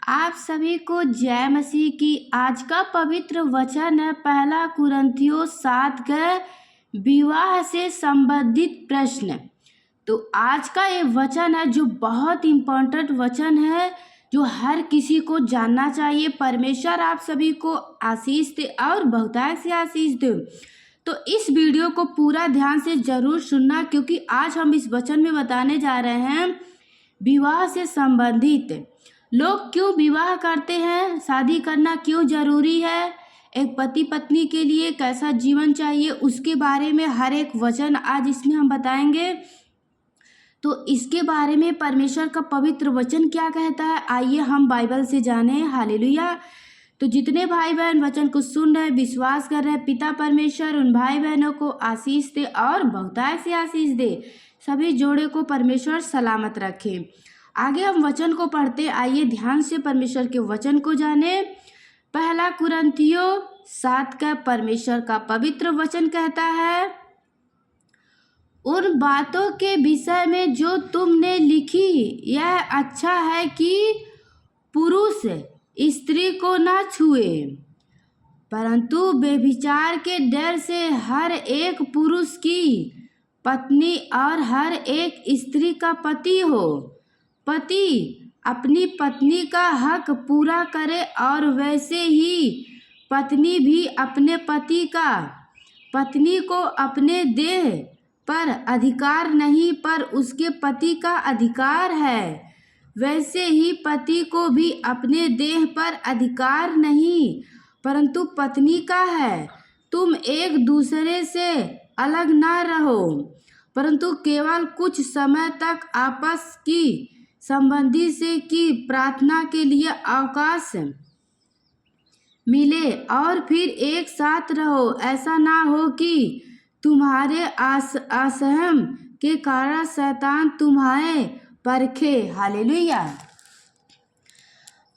आप सभी को जय मसीह की। आज का पवित्र वचन है पहला कुरिन्थियों 7 का विवाह से संबंधित प्रश्न। तो आज का ये वचन है जो बहुत इम्पोर्टेंट वचन है, जो हर किसी को जानना चाहिए। परमेश्वर आप सभी को आशीष दे और बहुतायत से आशीष दे। तो इस वीडियो को पूरा ध्यान से जरूर सुनना, क्योंकि आज हम इस वचन में बताने जा रहे हैं विवाह से संबंधित लोग क्यों विवाह करते हैं, शादी करना क्यों जरूरी है, एक पति पत्नी के लिए कैसा जीवन चाहिए, उसके बारे में हर एक वचन आज इसमें हम बताएंगे। तो इसके बारे में परमेश्वर का पवित्र वचन क्या कहता है, आइए हम बाइबल से जानें। हालेलुया। तो जितने भाई बहन वचन को सुन रहे, विश्वास कर रहे, पिता परमेश्वर उन भाई बहनों को आशीष दे और बहुतायत से आशीष दे। सभी जोड़े को परमेश्वर सलामत रखे। आगे हम वचन को पढ़ते, आइए ध्यान से परमेश्वर के वचन को जाने। पहला कुरिन्थियों 7 का परमेश्वर का पवित्र वचन कहता है, उन बातों के विषय में जो तुमने लिखी, यह अच्छा है कि पुरुष स्त्री को ना छुए, परंतु व्यभिचार के डर से हर एक पुरुष की पत्नी और हर एक स्त्री का पति हो। पति अपनी पत्नी का हक पूरा करे और वैसे ही पत्नी भी अपने पति का। पत्नी को अपने देह पर अधिकार नहीं, पर उसके पति का अधिकार है। वैसे ही पति को भी अपने देह पर अधिकार नहीं, परंतु पत्नी का है। तुम एक दूसरे से अलग ना रहो, परंतु केवल कुछ समय तक आपस की संबंधी से की प्रार्थना के लिए अवकाश मिले और फिर एक साथ रहो। ऐसा ना हो कि तुम्हारे असहम के कारण शैतान तुम्हारे परखे। हालेलुया।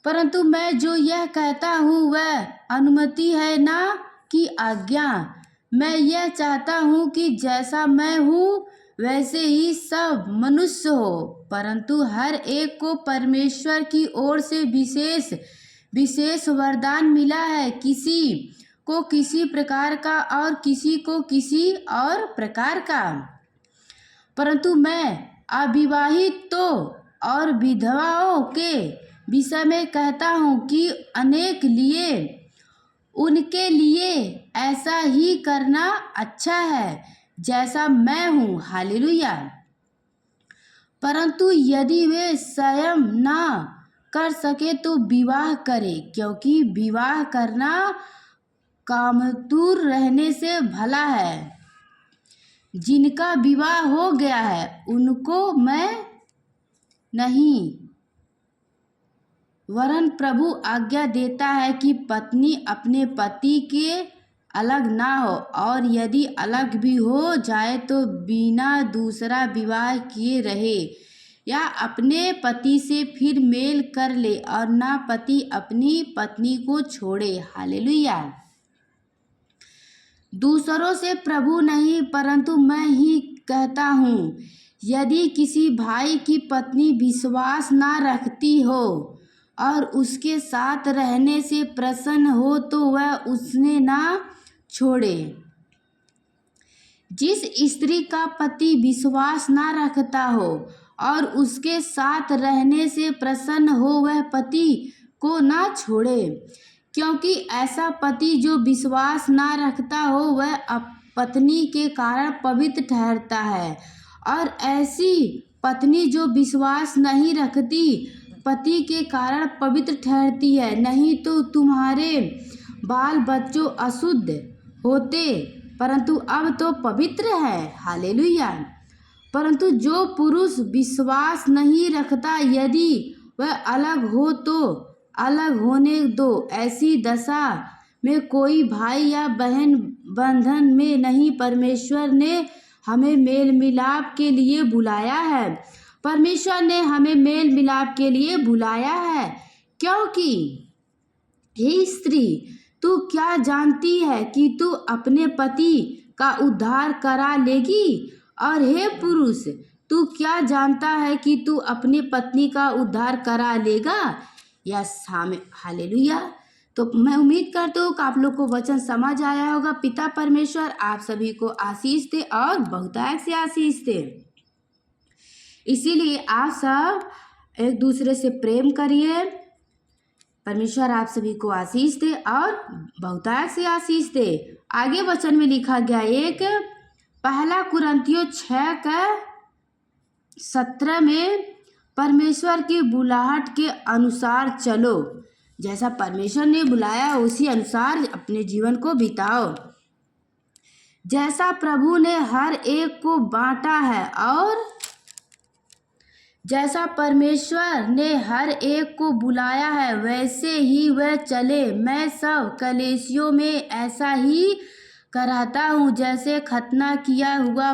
परंतु मैं जो यह कहता हूँ वह अनुमति है ना कि आज्ञा। मैं यह चाहता हूँ कि जैसा मैं हूँ वैसे ही सब मनुष्य हो, परंतु हर एक को परमेश्वर की ओर से विशेष विशेष वरदान मिला है, किसी को किसी प्रकार का और किसी को किसी और प्रकार का। परंतु मैं अविवाहितों और विधवाओं के विषय में कहता हूँ कि अनेक लिए उनके लिए ऐसा ही करना अच्छा है जैसा मैं हूँ। हालेलुया। परंतु यदि वे स्वयं ना कर सके तो विवाह करे, क्योंकि विवाह करना कामतुर रहने से भला है। जिनका विवाह हो गया है उनको मैं नहीं, वरन प्रभु आज्ञा देता है कि पत्नी अपने पति के अलग ना हो, और यदि अलग भी हो जाए तो बिना दूसरा विवाह किए रहे, या अपने पति से फिर मेल कर ले, और ना पति अपनी पत्नी को छोड़े। हालेलुया। दूसरों से प्रभु नहीं, परंतु मैं ही कहता हूँ, यदि किसी भाई की पत्नी विश्वास ना रखती हो और उसके साथ रहने से प्रसन्न हो तो वह उसने ना छोड़े। जिस स्त्री का पति विश्वास ना रखता हो और उसके साथ रहने से प्रसन्न हो वह पति को ना छोड़े, क्योंकि ऐसा पति जो विश्वास ना रखता हो वह पत्नी के कारण पवित्र ठहरता है, और ऐसी पत्नी जो विश्वास नहीं रखती पति के कारण पवित्र ठहरती है। नहीं तो तुम्हारे बाल बच्चों अशुद्ध होते, परंतु अब तो पवित्र है। हालेलुया। परंतु जो पुरुष विश्वास नहीं रखता, यदि वह अलग हो तो अलग होने दो। ऐसी दशा में कोई भाई या बहन बंधन में नहीं। परमेश्वर ने हमें मेल मिलाप के लिए बुलाया है। परमेश्वर ने हमें मेल मिलाप के लिए बुलाया है, क्योंकि हे स्त्री, तू क्या जानती है कि तू अपने पति का उद्धार करा लेगी, और हे पुरुष, तू क्या जानता है कि तू अपनी पत्नी का उद्धार करा लेगा। Yes, hallelujah. तो मैं उम्मीद करती हूँ कि आप लोग को वचन समझ आया होगा। पिता परमेश्वर आप सभी को आशीष दे और बहुतायत से आशीष दे। इसीलिए आप सब एक दूसरे से प्रेम करिए। परमेश्वर आप सभी को आशीष दे और बहुतायत से आशीष दे। आगे वचन में लिखा गया एक पहला कुरिन्थियों 6:17 में परमेश्वर की बुलाहट के अनुसार चलो। जैसा परमेश्वर ने बुलाया उसी अनुसार अपने जीवन को बिताओ। जैसा प्रभु ने हर एक को बांटा है और जैसा परमेश्वर ने हर एक को बुलाया है वैसे ही वह चले। मैं सब कलीसियों में ऐसा ही कराता हूँ। जैसे खतना किया हुआ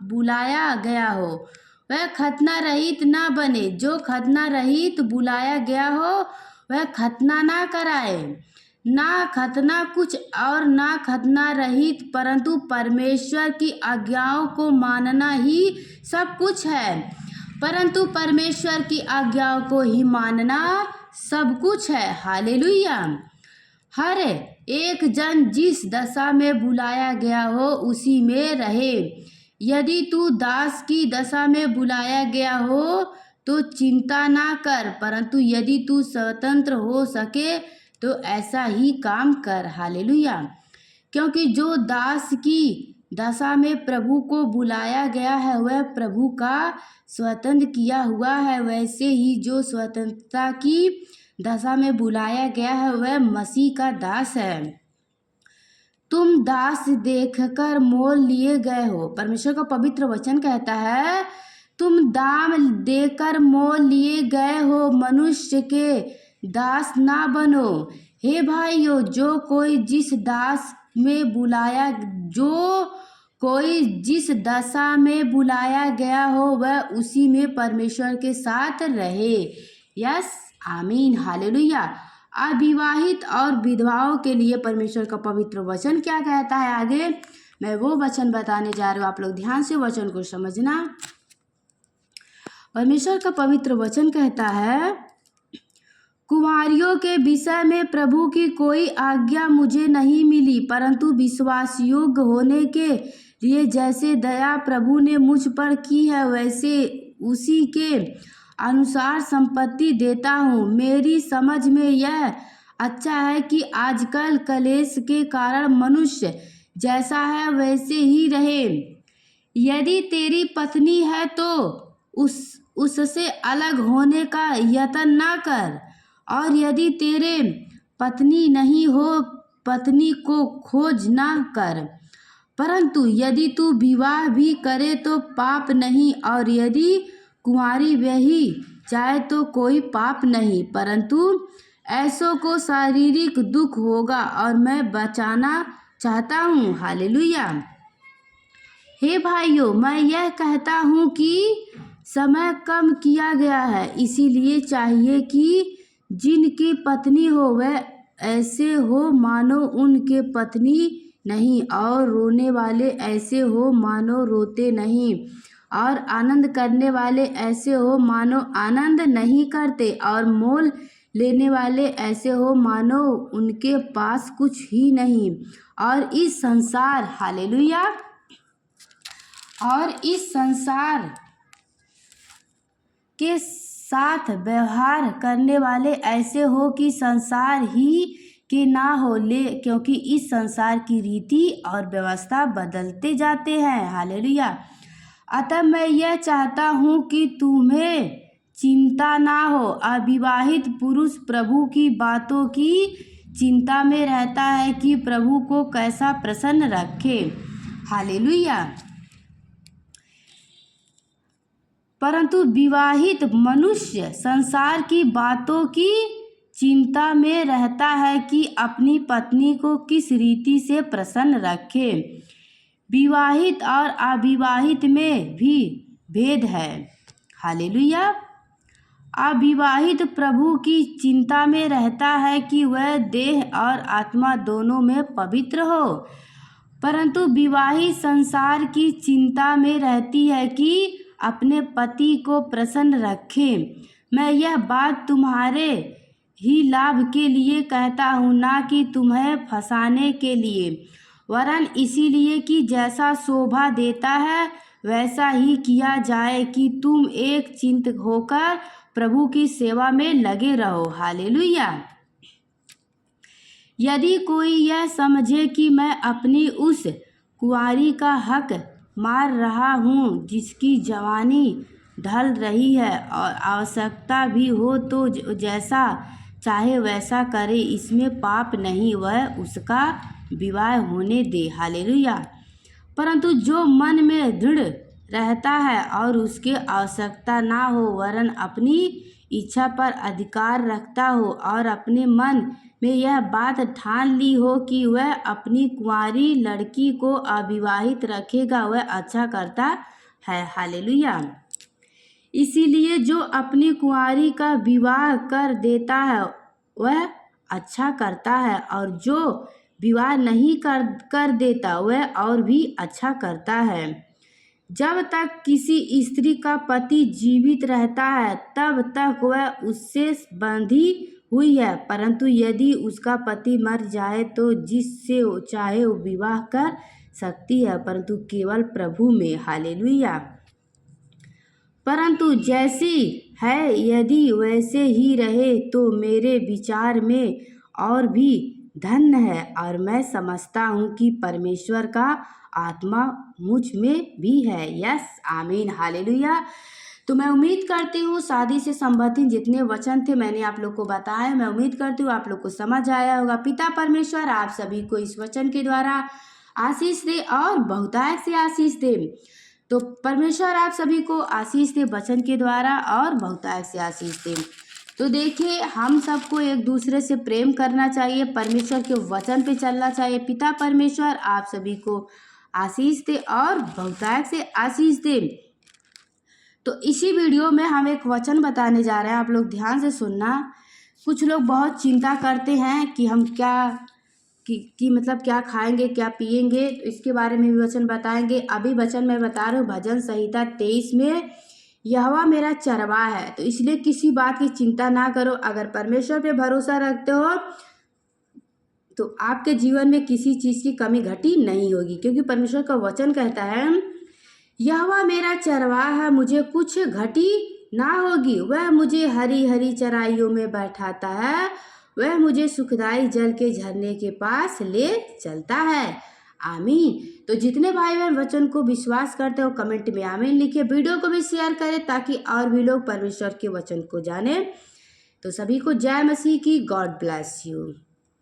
बुलाया गया हो वह खतना रहित ना बने। जो खतना रहित बुलाया गया हो वह खतना ना कराए। ना खतना कुछ और ना खतना रहित, परंतु परमेश्वर की आज्ञाओं को मानना ही सब कुछ है। परंतु परमेश्वर की आज्ञाओं को ही मानना सब कुछ है। हालेलुया। हर एक जन जिस दशा में बुलाया गया हो उसी में रहे। यदि तू दास की दशा में बुलाया गया हो तो चिंता ना कर, परंतु यदि तू स्वतंत्र हो सके तो ऐसा ही काम कर। हालेलुया। क्योंकि जो दास की दशा में प्रभु को बुलाया गया है वह प्रभु का स्वतंत्र किया हुआ है। वैसे ही जो स्वतंत्रता की दशा में बुलाया गया है वह मसीह का दास है। तुम दास देखकर मोल लिए गए हो। परमेश्वर का पवित्र वचन कहता है तुम दाम देकर मोल लिए गए हो, मनुष्य के दास ना बनो। हे भाइयों, जो कोई जिस दशा में बुलाया गया हो वह उसी में परमेश्वर के साथ रहे। यस, आमीन, हालेलुया। अविवाहित और विधवाओं के लिए परमेश्वर का पवित्र वचन क्या कहता है आगे मैं वो वचन बताने जा रही हूँ। आप लोग ध्यान से वचन को समझना। परमेश्वर का पवित्र वचन कहता है कुंवारियों के विषय में प्रभु की कोई आज्ञा मुझे नहीं मिली, परंतु विश्वास योग्य होने के लिए जैसे दया प्रभु ने मुझ पर की है वैसे उसी के अनुसार संपत्ति देता हूँ। मेरी समझ में यह अच्छा है कि आजकल कलेश के कारण मनुष्य जैसा है वैसे ही रहे। यदि तेरी पत्नी है तो उससे अलग होने का यत्न ना कर, और यदि तेरे पत्नी नहीं हो पत्नी को खोज ना कर। परंतु यदि तू विवाह भी करे तो पाप नहीं, और यदि कुंवारी रही जाए तो कोई पाप नहीं, परंतु ऐसों को शारीरिक दुख होगा और मैं बचाना चाहता हूँ। हालेलुया। हे भाइयों, मैं यह कहता हूँ कि समय कम किया गया है, इसीलिए चाहिए कि जिनकी पत्नी हो वह ऐसे हो मानो उनके पत्नी नहीं, और रोने वाले ऐसे हो मानो रोते नहीं, और आनंद करने वाले ऐसे हो मानो आनंद नहीं करते, और मोल लेने वाले ऐसे हो मानो उनके पास कुछ ही नहीं। और इस संसार, हालेलुया, और इस संसार के साथ व्यवहार करने वाले ऐसे हो कि संसार ही के ना हो ले, क्योंकि इस संसार की रीति और व्यवस्था बदलते जाते हैं। हालेलुया। अतः मैं यह चाहता हूँ कि तुम्हें चिंता ना हो। अविवाहित पुरुष प्रभु की बातों की चिंता में रहता है कि प्रभु को कैसा प्रसन्न रखे। हालेलुया। परंतु विवाहित मनुष्य संसार की बातों की चिंता में रहता है कि अपनी पत्नी को किस रीति से प्रसन्न रखे। विवाहित और अविवाहित में भी भेद है। हालेलुया। अविवाहित प्रभु की चिंता में रहता है कि वह देह और आत्मा दोनों में पवित्र हो, परंतु विवाहित संसार की चिंता में रहती है कि अपने पति को प्रसन्न रखे। मैं यह बात तुम्हारे ही लाभ के लिए कहता हूँ, ना कि तुम्हें फंसाने के लिए, वरन इसीलिए कि जैसा शोभा देता है वैसा ही किया जाए, कि तुम एक चिंत होकर प्रभु की सेवा में लगे रहो। हालेलुया। यदि कोई यह समझे कि मैं अपनी उस कुंवारी का हक मार रहा हूँ जिसकी जवानी ढल रही है और आवश्यकता भी हो, तो जैसा चाहे वैसा करे, इसमें पाप नहीं, वह उसका विवाह होने दे। हालेलुया। परंतु जो मन में दृढ़ रहता है और उसके आवश्यकता ना हो, वरन अपनी इच्छा पर अधिकार रखता हो और अपने मन में यह बात ठान ली हो कि वह अपनी कुंवारी लड़की को अविवाहित रखेगा, वह अच्छा करता है। हालेलुया। इसीलिए जो अपनी कुंवारी का विवाह कर देता है वह अच्छा करता है, और जो विवाह नहीं कर देता वह और भी अच्छा करता है। जब तक किसी स्त्री का पति जीवित रहता है तब तक वह उससे बंधी हुई है, परंतु यदि उसका पति मर जाए तो जिससे चाहे वो विवाह कर सकती है, परंतु केवल प्रभु में। हालेलुया। परंतु जैसी है यदि वैसे ही रहे तो मेरे विचार में और भी धन्य है, और मैं समझता हूँ कि परमेश्वर का आत्मा मुझ में भी है। यस, आमीन, हालेलुया। तो मैं उम्मीद करती हूँ शादी से संबंधित जितने वचन थे मैंने आप लोग को बताया, मैं उम्मीद करती हूँ आप लोग को समझ आया होगा। पिता परमेश्वर आप सभी को इस वचन के द्वारा आशीष दे और बहुतायत से आशीष दे। तो परमेश्वर आप सभी को आशीष दे वचन के द्वारा और बहुतायत से आशीष दे। तो देखिए, हम सबको एक दूसरे से प्रेम करना चाहिए, परमेश्वर के वचन पे चलना चाहिए। पिता परमेश्वर आप सभी को आशीष दे और बहुतायत से आशीष दे। तो इसी वीडियो में हम एक वचन बताने जा रहे हैं, आप लोग ध्यान से सुनना। कुछ लोग बहुत चिंता करते हैं कि हम क्या मतलब क्या खाएंगे क्या पिएंगे, तो इसके बारे में भी वचन बताएंगे। अभी वचन मैं बता रही हूँ भजन संहिता 23 में, यहोवा मेरा चरवाहा है, तो इसलिए किसी बात की चिंता ना करो। अगर परमेश्वर पे भरोसा रखते हो तो आपके जीवन में किसी चीज़ की कमी घटी नहीं होगी, क्योंकि परमेश्वर का वचन कहता है यहोवा मेरा चरवाहा है, मुझे कुछ घटी ना होगी। वह मुझे हरी हरी चराइयों में बैठाता है, वह मुझे सुखदाई जल के झरने के पास ले चलता है। आमीन। तो जितने भाई बहन वचन को विश्वास करते हो कमेंट में आमीन लिखिए, वीडियो को भी शेयर करें ताकि और भी लोग परमेश्वर के वचन को जाने। तो सभी को जय मसीह की। God bless you.